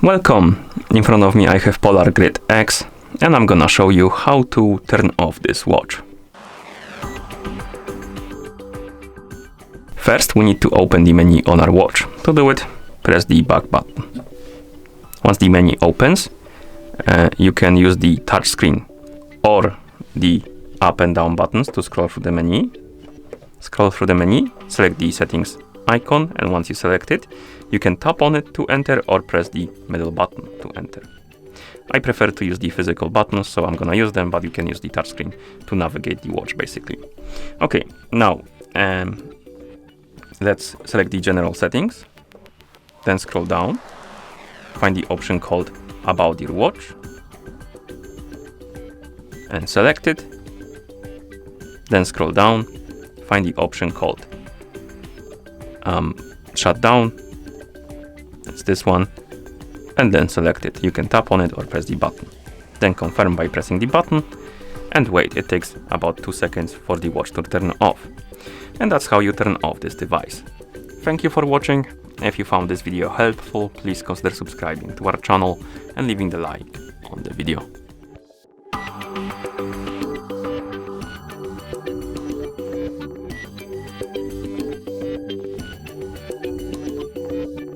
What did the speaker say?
Welcome! In front of me I have Polar Grid X and I'm gonna show you how to turn off this watch. First we need to open the menu on our watch. To do it, press the back button. Once the menu opens, you can use the touch screen or the up and down buttons to scroll through the menu. Scroll through the menu, select the settings icon, and once you select it, you can tap on it to enter or press the middle button to enter. I prefer to use the physical buttons, so I'm gonna use them, but you can use the touchscreen to navigate the watch basically. Okay, now let's select the general settings, then scroll down, find the option called About Your Watch, and select it, then scroll down, find the option called Shutdown, it's this one, and then select it. You can tap on it or press the button. Then confirm by pressing the button and wait. It takes about 2 seconds for the watch to turn off. And that's how you turn off this device. Thank you for watching. If you found this video helpful, please consider subscribing to our channel and leaving the like on the video.